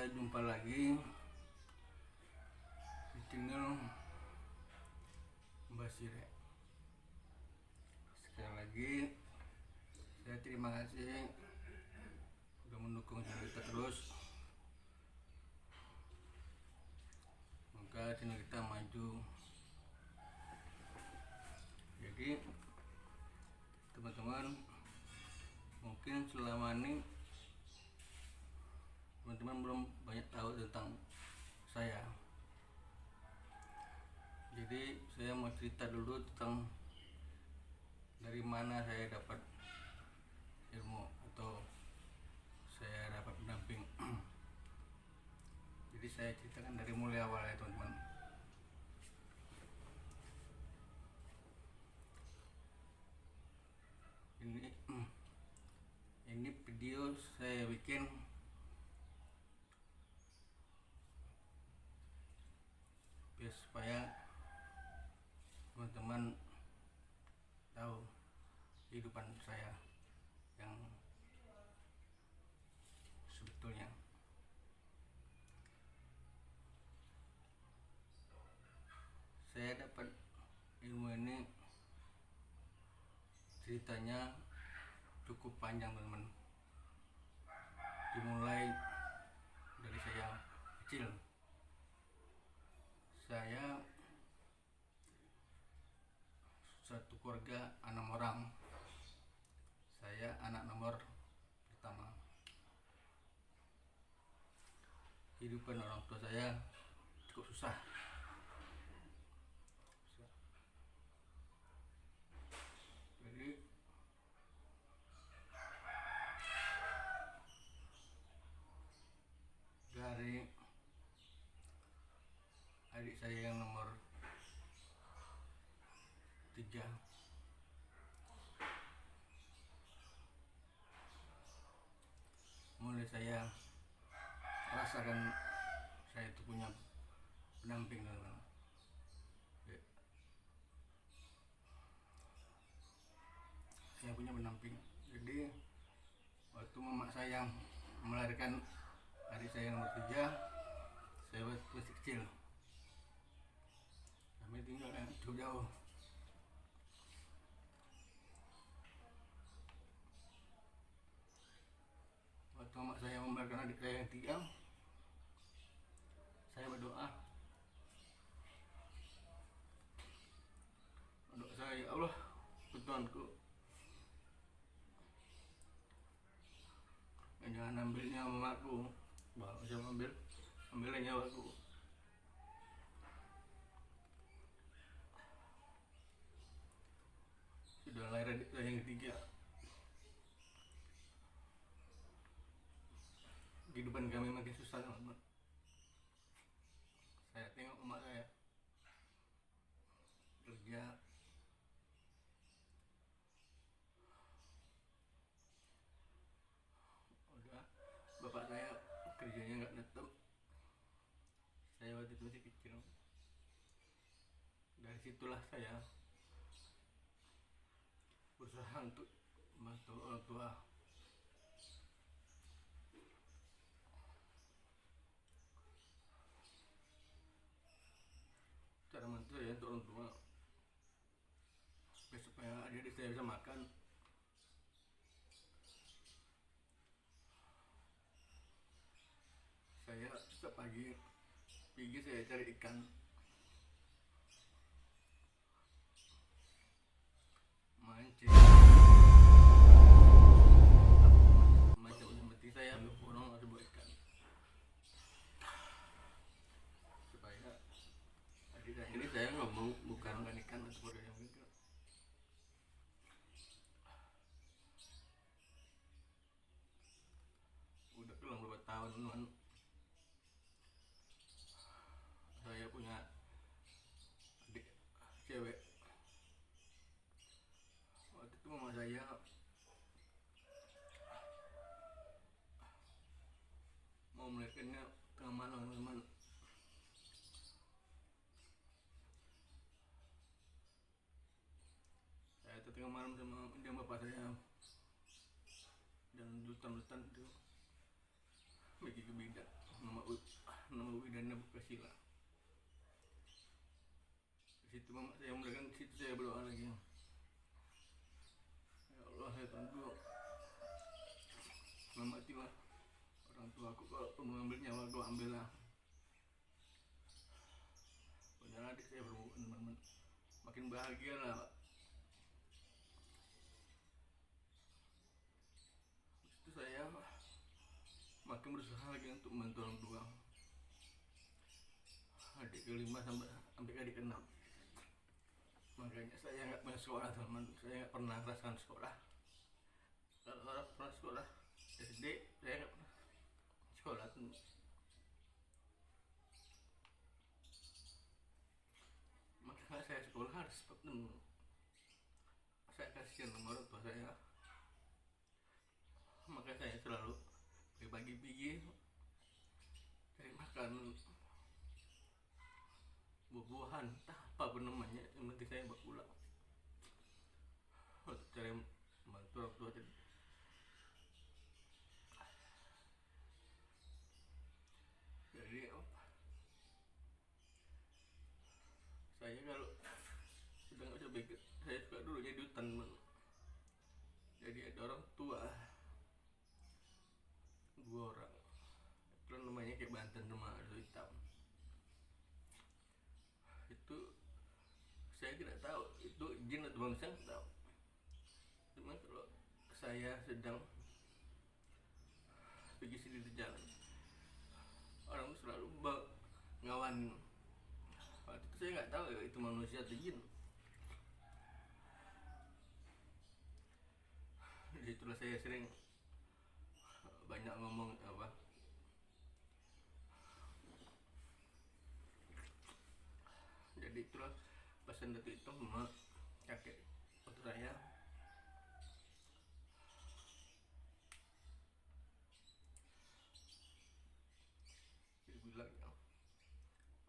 kita jumpa lagi di channel Mbak Sire. Sekali lagi saya terima kasih sudah mendukung kita terus. Semoga channel kita maju. Jadi teman-teman, mungkin selama ini teman-teman belum banyak tahu tentang saya. Jadi saya mau cerita dulu tentang dari mana saya dapat ilmu atau saya dapat pendamping. Jadi saya ceritakan dari mulai awal ya teman-teman. Ini video saya bikin biar supaya teman-teman tahu kehidupan saya yang sebetulnya. Saya dapat ilmu ini ceritanya cukup panjang teman-teman. Dimulai dari saya kecil. Saya satu keluarga 6 orang. Saya anak nomor pertama. Kehidupan orang tua saya cukup susah. Jadi dari adik saya yang nomor 3, mulai saya rasakan saya itu punya pendamping teman-teman. Saya punya pendamping. Jadi waktu mama saya melahirkan adik saya yang nomor 3, saya masih kecil. Kami tinggal yang jauh-jauh. Waktu mama saya melahirkan adik saya yang 3, saya berdoa saya, ya Allah, Tuhanku, jangan ambil nyawaku. Bahwa saya ambil nyawaku. Sudah lahir adik saya yang 3. Kehidupan kami makin susah teman-teman. Saya tengok emak saya kerja, udah bapak saya kerjanya nggak netep. Saya waktu itu masih kecil. Dari situlah saya berusaha untuk membantu orang tua. Cara bantu ya untuk orang tua supaya adik-adik saya bisa makan. Saya setiap pagi saya cari ikan, mancing, macam seperti saya orang harus buat ikan supaya adik saya ini, saya ngomong bukan ikan atau yang gitu. Udah pulang beberapa tahun teman, saya punya adik cewek. Waktu itu mama saya mau melahirkannya tengah malam teman. Saya itu tengah malam sama bapak saya dan lutan-lutan itu bagi ke bidak mama kasih lah. Di situ mama saya meninggal, di situ saya berdoa lagi. Ya Allah, saya tentu selamatilah orang tua aku, kalau mau ambil nyawa aku ambillah. Pokoknya adik saya teman-teman makin bahagia lah Pak. Itu saya makin berusaha lagi untuk membantu orang tua. Adik kelima sampai adik keenam. Makanya saya nggak punya sekolah teman, saya nggak pernah merasakan sekolah. Kalau orang pernah sekolah SD, saya nggak pernah sekolah teman. Makanya saya sekolah harus teman. Saya kasihan sama orang tua saya. Makanya saya selalu bagi pergi cari makan buah-buahan, entah apa pun namanya, yang penting saya bawa pulang untuk cari membantu orang tua. Jadi saya kalau sudah nggak bisa pikir, saya suka dulu jadi hutan. Jadi ada orang tua 2 orang, itu namanya kayak Banten sama Ardo Hitam. Itu saya tidak tahu itu jin atau bangsa, nggak tahu. Cuma kalau saya sedang pergi sendiri di jalan, orang itu selalu ngawan. Waktu itu saya nggak tahu ya, itu manusia atau jin. Jadi itulah saya sering banyak ngomong apa. Jadi itulah pesan detik itu sama kakek waktu saya. Dia bilang ya,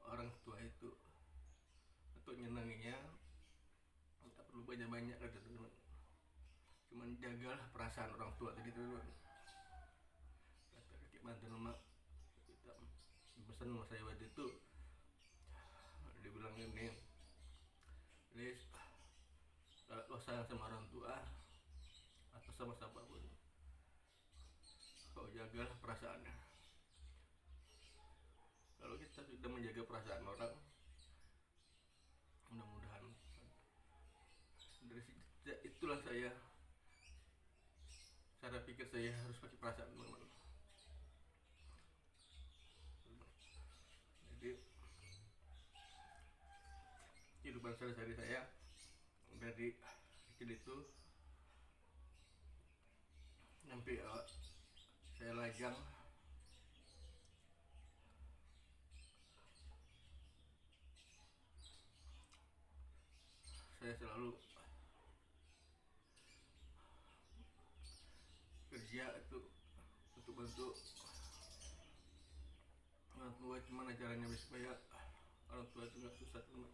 orang tua itu untuk nyenanginya tak perlu banyak-banyak kata teman. Cuman jagalah perasaan orang tua tadi teman. Kata kakek mantan sama kita pesan sama saya waktu itu. Dia bilang ini, Lis, kalau sayang sama orang tua atau sama siapapun, kau jagalah perasaannya. Kalau kita sudah menjaga perasaan orang, mudah-mudahan dari itulah saya, cara pikir saya harus pakai perasaan teman-teman. Jadi kehidupan sehari-hari saya dari kecil itu sampai saya lajang, saya selalu kerja itu untuk bantu orang tua. Gimana caranya supaya orang tua itu nggak susah teman.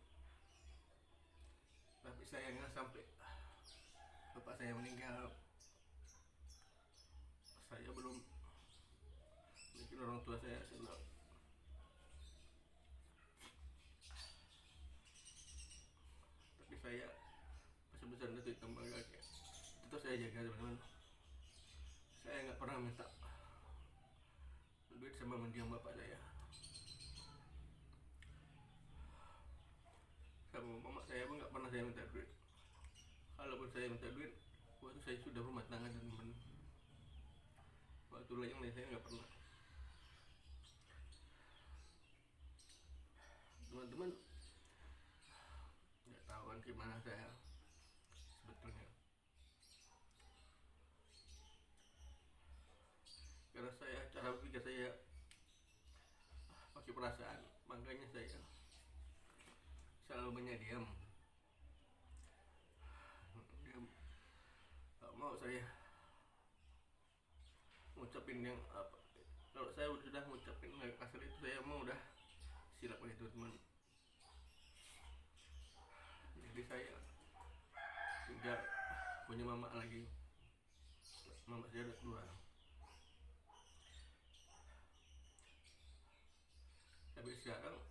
Tapi sayangnya sampai bapak saya meninggal, saya belum bikin orang tua saya senang. Tapi saya pesan-pesan itu tambah kakek itu saya jaga teman-teman. Saya nggak pernah minta duit sama mendiang bapak saya. Sama mama saya pun nggak pernah saya minta duit. Kalaupun saya minta duit, waktu saya sudah rumah tangga teman-teman. Waktu lajang saya nggak pernah. Teman-teman nggak tahu kan gimana saya sebetulnya, karena saya cara pikir saya pakai perasaan, makanya saya selalu banyak diam. Gak mau saya ngucapin yang apa. Kalau saya sudah ngucapin yang kasar itu, saya mau udah silap itu teman. Jadi saya tidak punya mama lagi. Mama saya ada 2. Tapi sekarang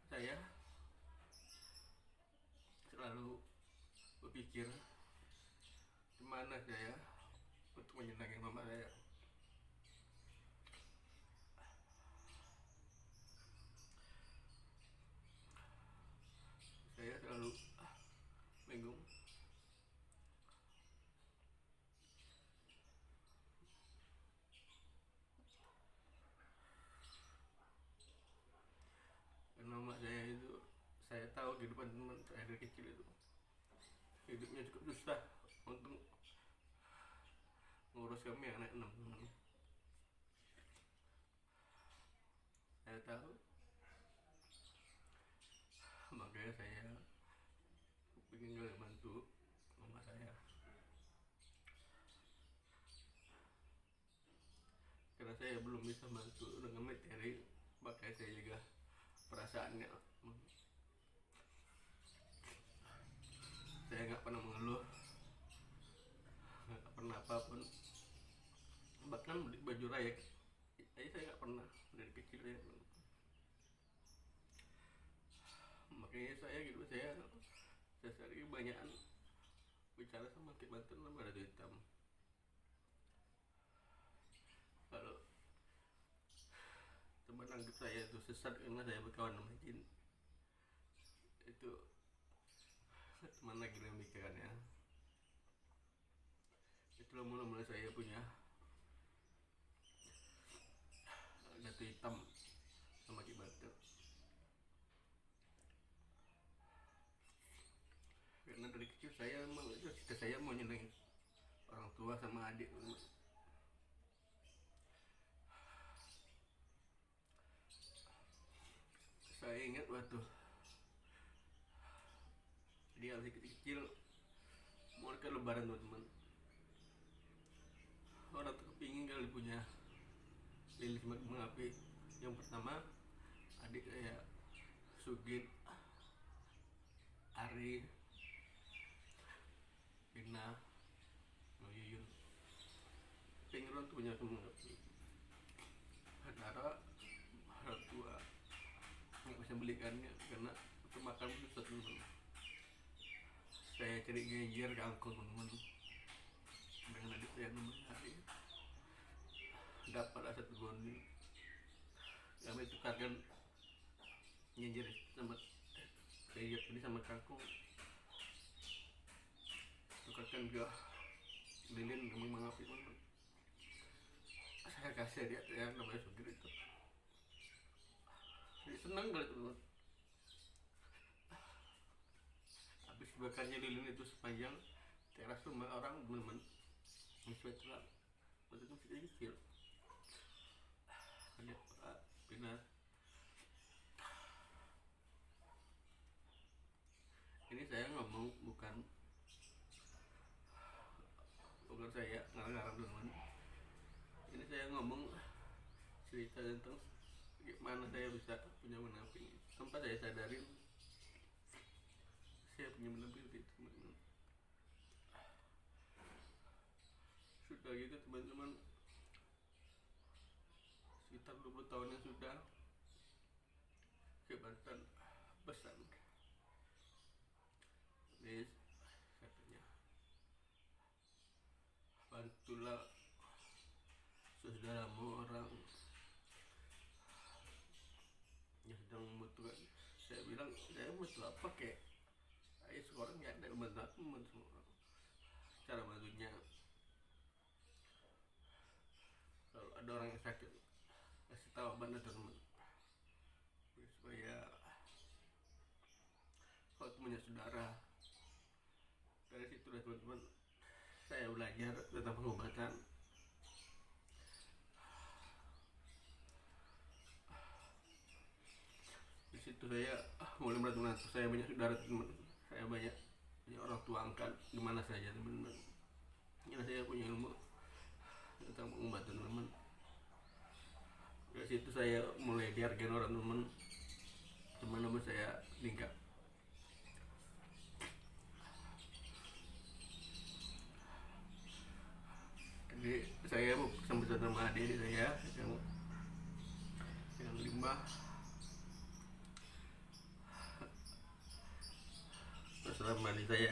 saya selalu berpikir gimana saya untuk menyenangkan mama saya. Saya selalu bingung karena mama saya itu, saya tahu kehidupan teman saya dari kecil itu hidupnya cukup susah untuk ngurus kami anak 6 teman. Saya tahu, makanya saya ingin bantu mama saya, karena saya belum bisa bantu dengan materi, makanya saya juga perasaannya. Saya nggak pernah mengeluh, nggak pernah apapun, bahkan beli baju raya saya nggak pernah dari kecil ya. Makanya saya gitu, saya sering banyakan bicara sama Kek Banten sama Ratu Hitam. Kalau teman anggap saya itu sesat karena saya berkawan sama jin, itu teman lagi memikirkannya. Itulah mula-mula saya punya Ratu Hitam sama Kek Banten, karena dari kecil saya memang itu cita saya mau nyenengin orang tua sama adik. Saya ingat waktu dia masih kecil mau ke lebaran teman-teman, orang tuh kepingin kali punya lilin kembang api. Yang pertama adik saya Sugit, Ari, Pina, Yuyun, pengen orang tuh punya kembang api. Antara orang tua nggak bisa belikannya karena untuk makan susah teman-teman. Saya cari gejer ke angkot teman-teman dengan adik saya namanya Ari, dapat satu goni, kami tukarkan gejer sama gejer ini sama kangkung, tukarkan ke lilin kembang api teman-teman. Saya kasih dia yang namanya Sugit itu, dia senang kali teman-teman. Habis bakarnya lilin itu sepanjang teras rumah orang teman-teman, sesuai telah waktu itu masih kecil. Ada Pak Pinar, ini saya ngomong bukan saya ngarang-ngarang teman-teman. Ini saya ngomong cerita tentang gimana saya bisa punya menamping tanpa saya sadarin saya punya menamping itu teman-teman. Sudah gitu teman-teman, sekitar 20 tahun yang sudah Kek Banten pesan Nis, katanya bantulah saudaramu orang yang sedang membutuhkan. Saya bilang saya butuh apa kek, saya seorang nggak ada membantu aku, membantu orang. Cara bantunya kalau ada orang yang sakit kasih tahu abang teman, supaya kalau punya saudara. Dari situ lah teman-teman saya belajar tentang pengobatan. Di situ saya mulai merasa saya banyak saudara teman, saya banyak orang tua angkat di mana saja teman-teman. Karena saya punya ilmu tentang pengobatan teman. Dari situ saya mulai dihargai orang teman-teman saya tingkat. Jadi saya mau pesan-pesan sama adik saya yang 5 selama ini saya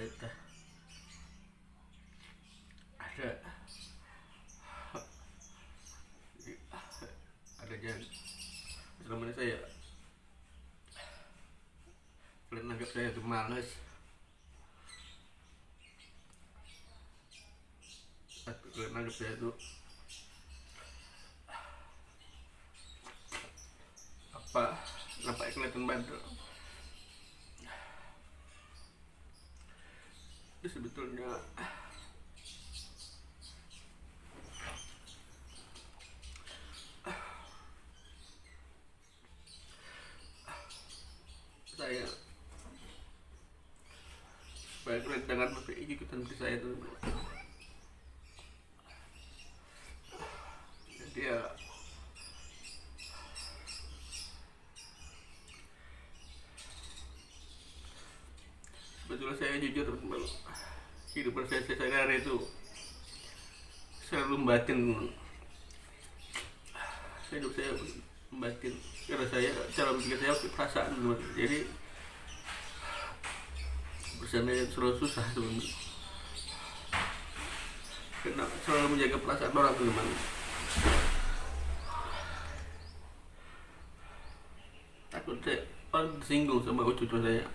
ada jangan selama ini saya kalian anggap saya itu malas atau kalian anggap saya itu apa nampak kelihatan bandel. Itu sebetulnya saya supaya kalian jangan sampai ikutan ke saya tuh. Jadi ya sebetulnya saya jujur teman, kehidupan saya sehari-hari itu selalu membatin. Hidup saya membatin karena saya cara berpikir saya perasaan teman. Jadi bersama selalu susah teman, karena selalu menjaga perasaan orang teman. Takut saya orang tersinggung sama cucu saya,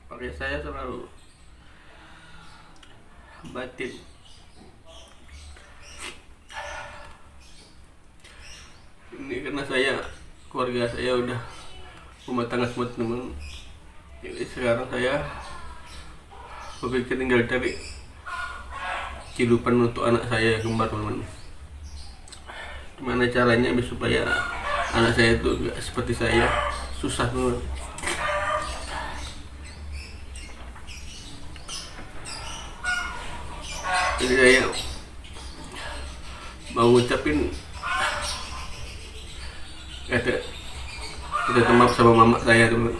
makanya saya selalu batin. Ini karena keluarga saya udah rumah tangga semua teman. Jadi sekarang saya berpikir tinggal cari kehidupan untuk anak saya kembar teman. Gimana caranya supaya anak saya itu gak seperti saya, susah teman. Jadi saya mau ngucapin kata maaf sama mama saya teman.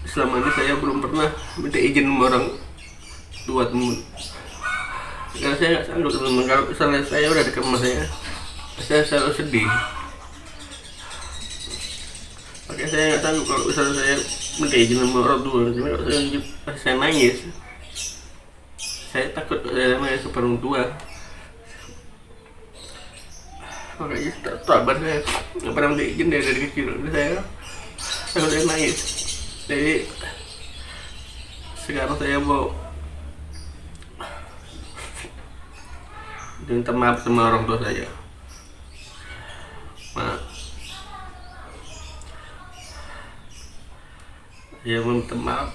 Selama ini saya belum pernah minta izin sama orang tua teman, karena saya nggak sanggup teman. Kalau misalnya saya udah dekat sama saya selalu sedih. Makanya saya nggak sanggup kalau misalnya saya minta izin sama orang tua. Cuma kalau saya nangis, saya takut saya nangis ke orang tua. Makanya sabar saya nggak pernah minta izin dari kecil. Saya takut saya nangis. Jadi sekarang saya mau minta maaf sama orang tua saya. Maaf, saya minta maaf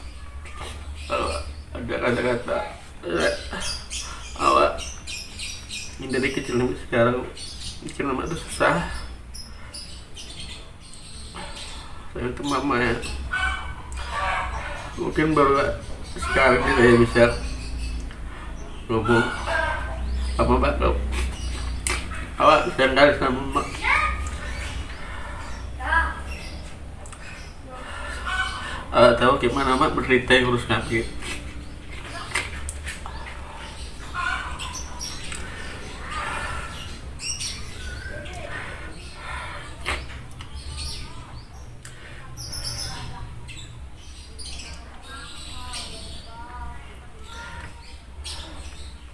kalau ada kata-kata awak ini dari kecil sampai sekarang bikin nama itu susah. Saya minta maaf ya. Mungkin baru sekarang ini saya bisa ngomong apa bakal awak sedang kali sama mak. Awak tahu gimana mak bercerita yang urus kaki.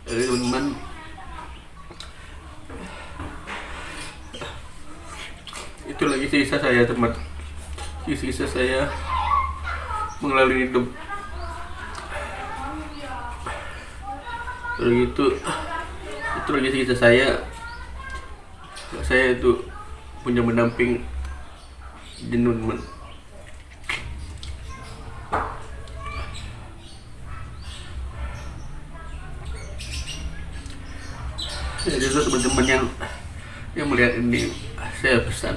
Jadi teman-teman, itu lagi sisa saya teman, sisa saya mengalami hidup. Lalu itu lagi sisa saya itu punya mendamping jenuh teman. Jadi teman-teman yang melihat ini, saya pesan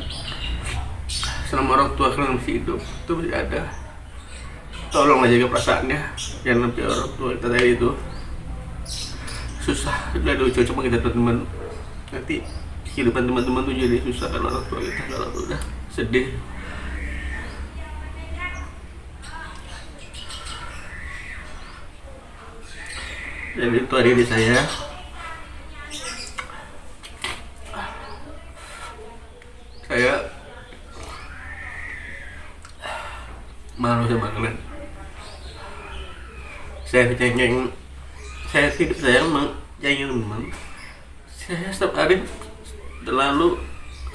selama orang tua kalian masih hidup itu masih ada, tolonglah jaga perasaannya. Jangan sampai orang tua kita tadi itu susah, sudah ada cocok sama kita teman-teman. Nanti kehidupan teman-teman tuh jadi susah kalau orang tua kita kalau udah sedih. Dan itu hari ini saya malu sama kalian. Saya cengeng, saya hidup saya memang cengeng teman. Saya setiap hari selalu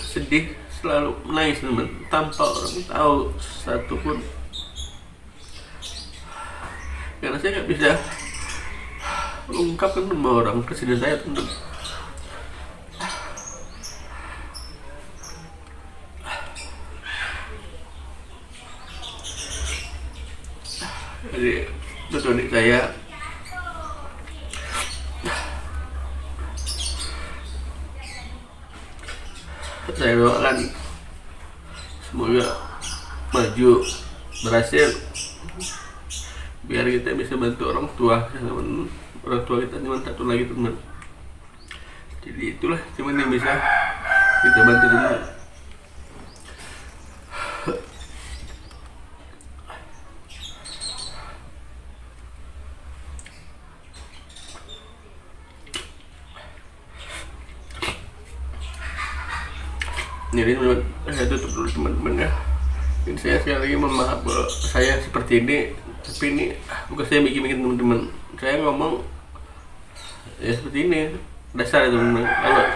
sedih, selalu menangis teman, tanpa orang tahu satupun, karena saya nggak bisa mengungkapkan sama orang kesedihan saya teman. Jadi betul nih, saya doakan semoga maju, berhasil, biar kita bisa bantu orang tua. Orang tua kita cuma satu lagi teman, jadi itulah cuman yang bisa kita bantu teman. Jadi teman, saya tutup dulu teman-teman ya. Jadi saya sekali lagi mohon maaf kalau saya seperti ini, tapi ini bukan saya bikin teman-teman. Saya ngomong ya seperti ini, dasar teman-teman. Kalau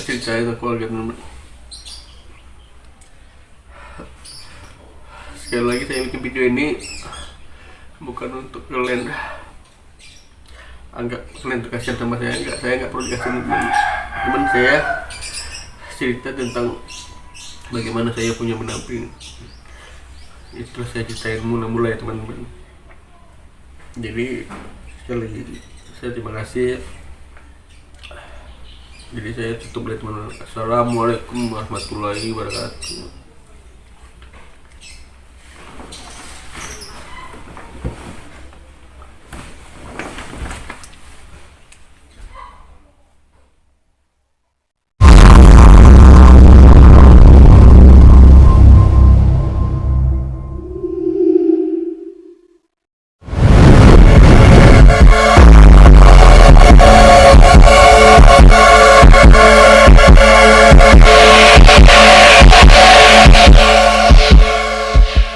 cerita itu keluarga teman-teman. Sekali lagi saya bikin video ini bukan untuk kalian anggap kalian tuh kasihan sama saya nggak perlu dikasih teman-teman. Teman saya cerita tentang bagaimana saya punya pendamping, itu saya ceritain mula-mula ya teman-teman. Jadi sekali lagi saya terima kasih. Jadi saya tutup ya teman-teman. Assalamualaikum warahmatullahi wabarakatuh.